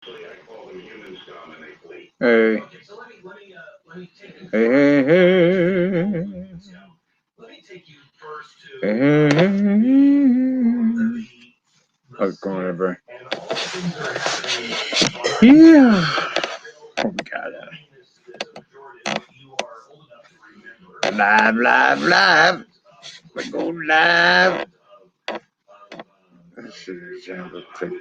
Hey. Hey, hey, hey. Hey, hey, hey. How's it going, everybody? Yeah. Oh, my God. Live. We're going live. This is Amber Tick.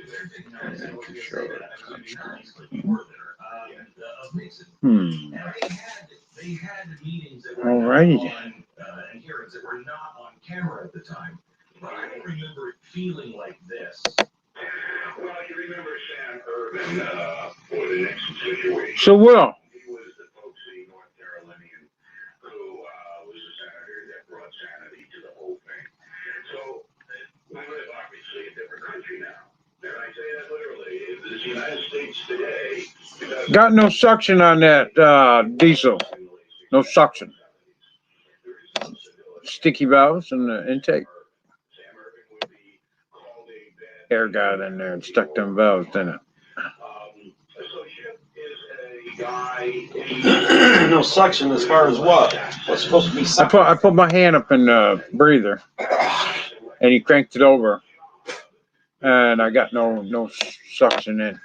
All right. So, Will. Got no suction on that diesel. No suction. Sticky valves in the intake. Air got in there and stuck them valves, didn't it? No suction as far as what? What's supposed to be suction? I put my hand up in the breather, and he cranked it over, and I got no suction in.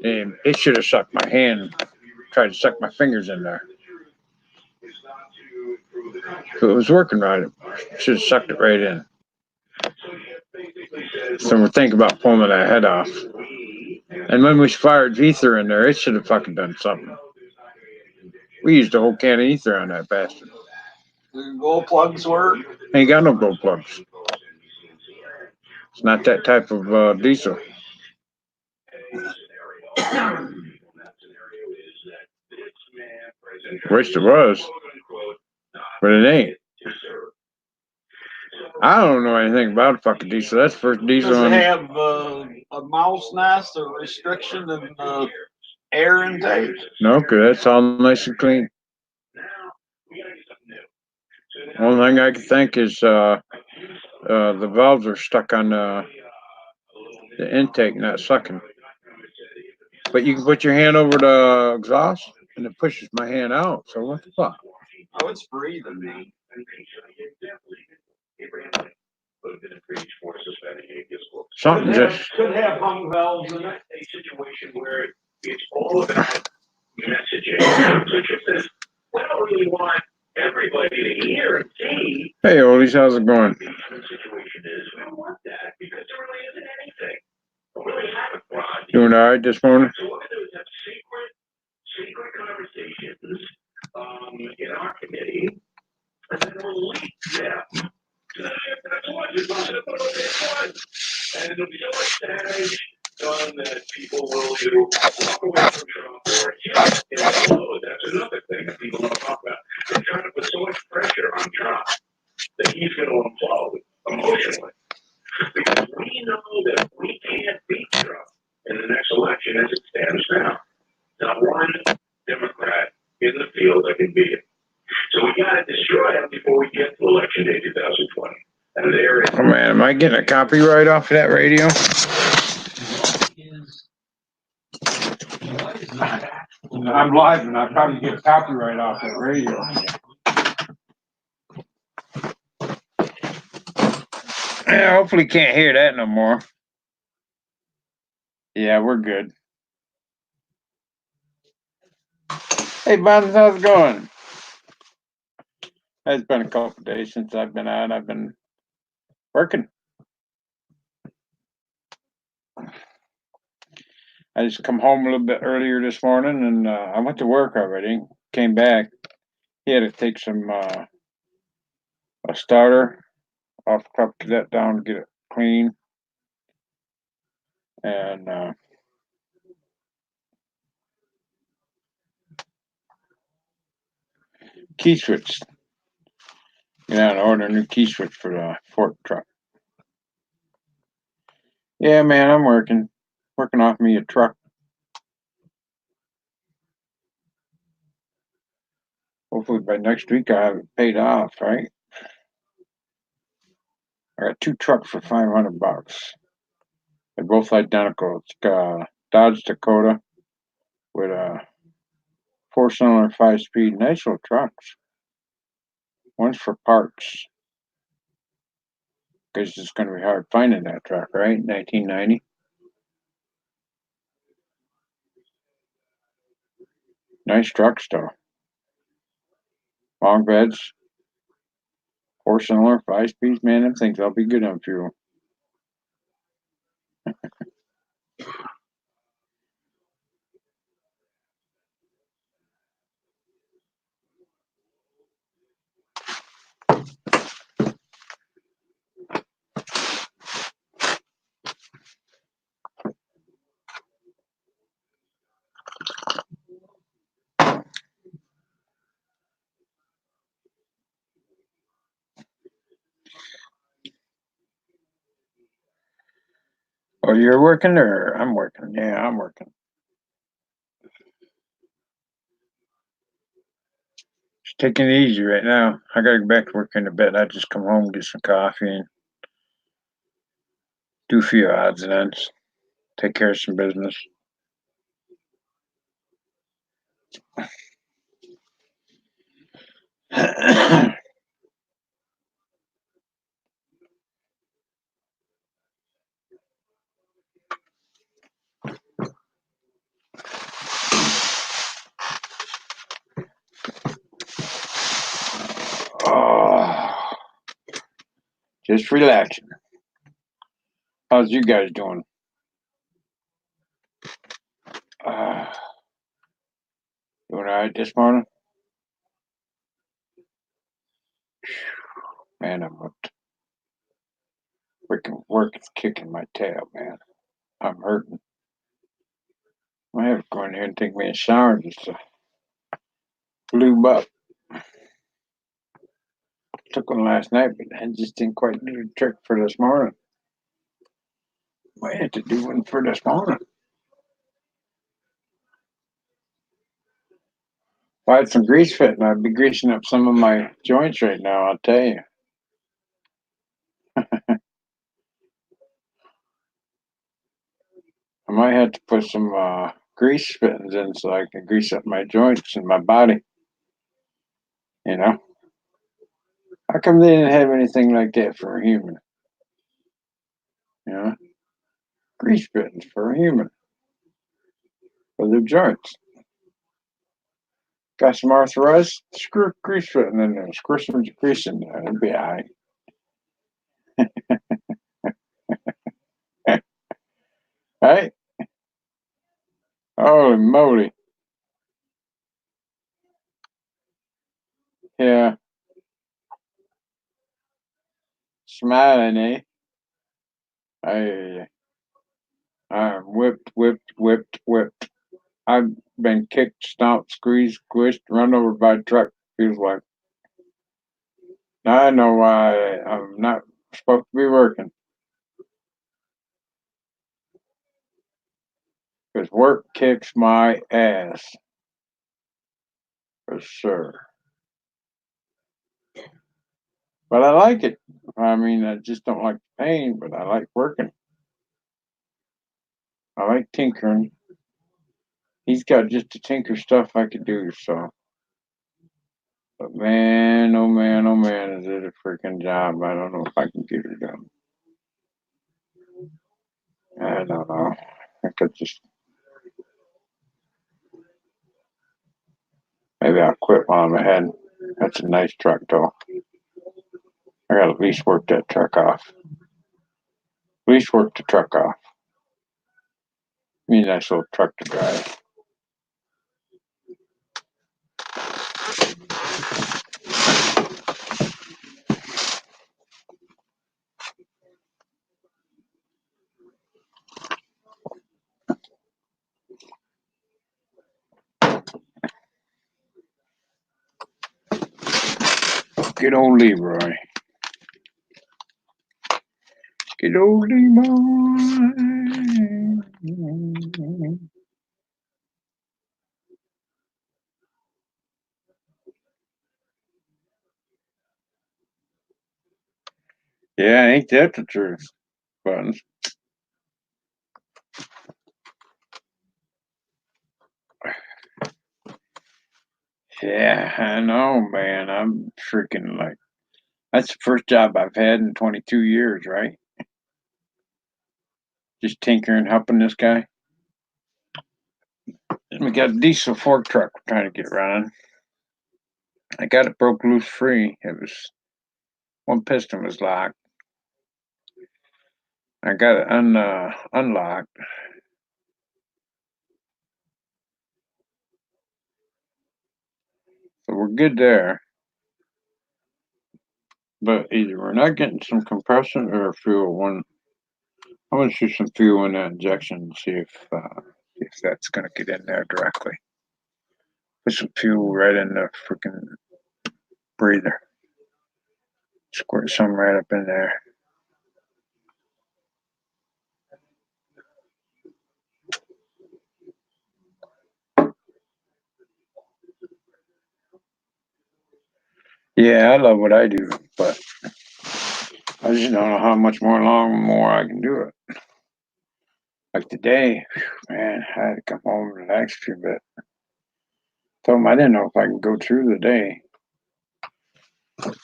And it should have sucked my hand, tried to suck my fingers in there. If it was working right, it should have sucked it right in. So we're thinking about pulling that head off. And when we fired ether in there, it should have fucking done something. We used a whole can of ether on that bastard. Glow plugs work? Ain't got no glow plugs. It's not that type of diesel. Wish it was, but it ain't. I don't know anything about fucking diesel. That's the first diesel. Does it have a mouse nest or restriction in air intake? No, because that's all nice and clean. Only thing I can think is the valves are stuck on the intake, not sucking. But you can put your hand over the exhaust, and it pushes my hand out. So what the fuck? Oh, it's breathing, man. Something just could have hung valves in it. A situation where it's all about messaging. We don't really want everybody to hear and see. Hey, oldies, how's it going? The situation is we don't want that because there really isn't anything. We really haven't brought. Doing all right this morning? So what we do is have secret conversations in our committee, and then we'll leak them. That's what you're going to put on this one. And it'll be so much damage done that people will either walk away from Trump or just implode. That's another thing that people don't talk about. They're trying to put so much pressure on Trump that he's going to implode emotionally. Because we know that we can't beat Trump in the next election as it stands now. Not one Democrat in the field that can beat him. So we got to destroy him before we get to election day 2020. And there is. Oh man, am I getting a copyright off of that radio? I'm live, and I probably get a copyright off that radio. Yeah, hopefully you can't hear that no more. Yeah, we're good. Hey, Bonds, how's it going? It's been a couple days since I've been out. I've been working. I just come home a little bit earlier this morning, and I went to work already. Came back. He had to take some a starter off Club Cadet down to get it clean, and key switch. Get out and order a new key switch for the fork truck. Yeah, man, I'm working off me a truck. Hopefully by next week I have it paid off, right? I got 2 trucks for $500. They're both identical. It's Dodge Dakota with a 4-cylinder 5-speed. Nice little trucks. One's for parts. Because it's going to be hard finding that truck, right? 1990. Nice trucks, though. Long beds. 4-cylinder 5-speed. Man, them things will be good on fuel. Oh, you're working or I'm working? Yeah, I'm working. Just taking it easy right now. I gotta go back to work in a bit. I just come home, get some coffee, and do a few odds and ends. Take care of some business. Oh, just relaxing. How's you guys doing? Uh, doing all right this morning? Man, I'm freaking work is kicking my tail, man. I'm hurting. I have to go in here and take me a shower just to lube up. Took one last night, but I just didn't quite do the trick for this morning. Might have to do one for this morning. If I had some grease fitting, I'd be greasing up some of my joints right now, I'll tell you. I might have to put some grease fittings in so I can grease up my joints and my body, you know? How come they didn't have anything like that for a human? You know? Grease fittings for a human, for their joints. Got some arthritis? Screw grease fitting in there. Screw some grease in there. It'll be all right. Right? Holy moly. Yeah. Smiling, eh? I'm whipped, whipped, whipped, whipped. I've been kicked, stomped, squeezed, squished, run over by a truck. Feels like. Now I know why I'm not supposed to be working. Because work kicks my ass. For sure. But I like it. I mean, I just don't like the pain, but I like working. I like tinkering. He's got just the tinker stuff I could do, so. But man, oh man, oh man, is it a freaking job. I don't know if I can get it done. I don't know. I could just, maybe I'll quit while I'm ahead. That's a nice truck, though. I gotta at least work that truck off. At least work the truck off. Be a nice little truck to drive. Good old Leroy. Good old Leroy. Yeah, ain't that the truth? Buttons. Yeah, I know, man. I'm freaking like, that's the first job I've had in 22 years, right? Just tinkering, helping this guy. And we got a diesel fork truck we're trying to get running. I got it broke loose free. It was one piston was locked. I got it unlocked. So we're good there. But either we're not getting some compression or fuel. One, I'm gonna shoot some fuel in that injection and see if that's gonna get in there directly. Put some fuel right in the freaking breather. Squirt some right up in there. Yeah, I love what I do, but I just don't know how much more I can do it. Like today, man, I had to come home and relax for a bit. Told him I didn't know if I could go through the day.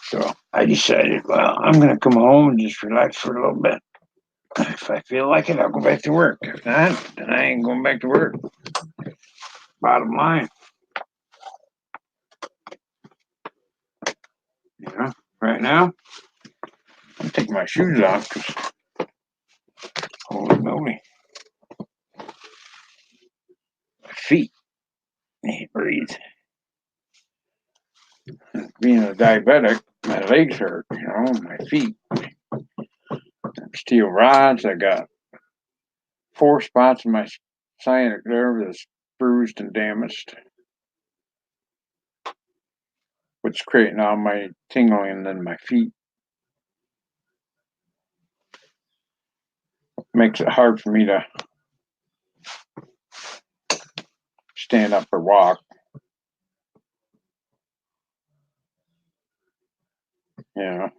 So I decided, well, I'm gonna come home and just relax for a little bit. If I feel like it, I'll go back to work. If not, then I ain't going back to work. Bottom line. You know, right now, I'm taking my shoes off because holy moly, my feet can't breathe. Being a diabetic, my legs hurt, my feet. Steel rods. I got 4 spots in my sciatic nerve that's bruised and damaged, which is creating all my tingling in my feet. Makes it hard for me to stand up or walk. You know.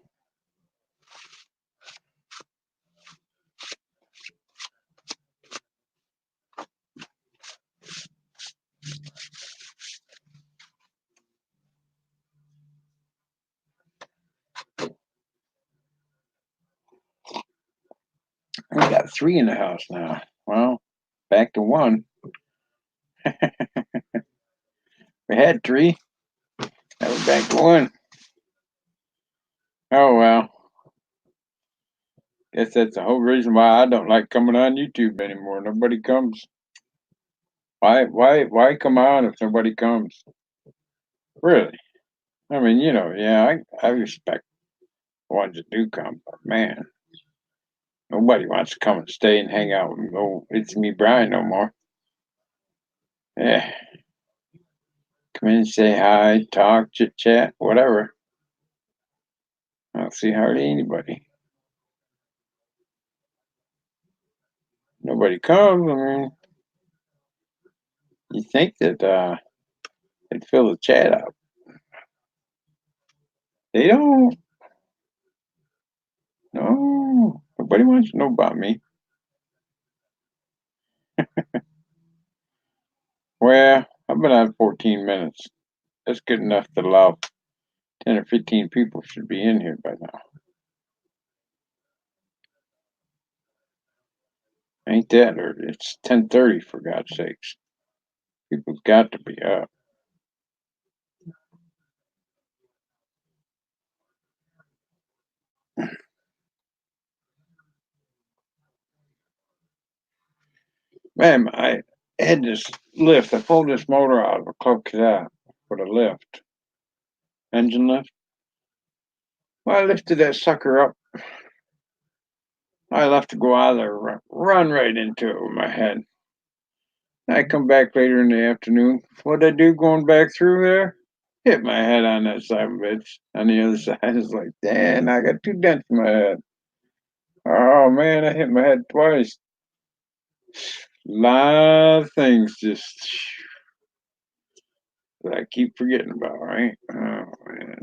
We got 3 in the house now. Well, back to 1. We had 3. Now we're back to 1. Oh well. Guess that's the whole reason why I don't like coming on YouTube anymore. Nobody comes. Why come on if nobody comes? Really? I mean, yeah, I respect the ones that do come, but man, nobody wants to come and stay and hang out and go, it's me, Brian, no more. Yeah. Come in, say hi, talk, chit chat, whatever. I don't see hardly anybody. Nobody comes. I mean, you think that they'd fill the chat up. They don't. No. Nobody wants to know about me. Well, I've been on 14 minutes. That's good enough to allow 10 or 15 people should be in here by now. Ain't that early? It's 10:30 for God's sakes. People's got to be up. Man, I had this lift. I pulled this motor out of a Club Cadet for the lift, engine lift. Well, I lifted that sucker up. I left to go out of there, run right into it with my head. I come back later in the afternoon. What'd I do going back through there? Hit my head on that side of it. On the other side, it's like, damn, I got 2 dents in my head. Oh man, I hit my head twice. Lot of things just that I keep forgetting about, right? Oh man.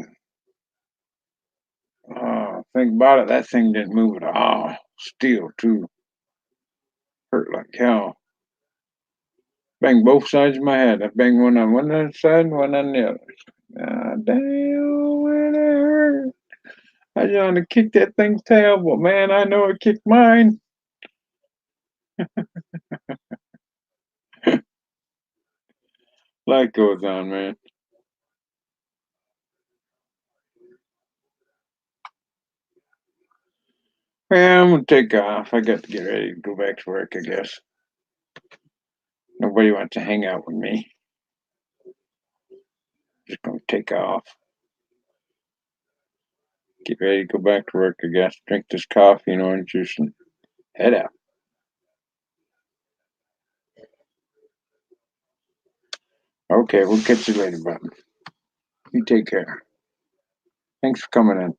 Oh, think about it. That thing didn't move at all. Steel too. Hurt like hell. Bang both sides of my head. I bang one on one side, one on the other. Ah, damn, man, that hurt. I just want to kick that thing's tail, but man, I know it kicked mine. Life goes on, man. Yeah, I'm gonna take off. I got to get ready to go back to work, I guess. Nobody wants to hang out with me. Just gonna take off. Get ready to go back to work, I guess. Drink this coffee and orange juice and head out. Okay, we'll catch you later, bud. You take care. Thanks for coming in.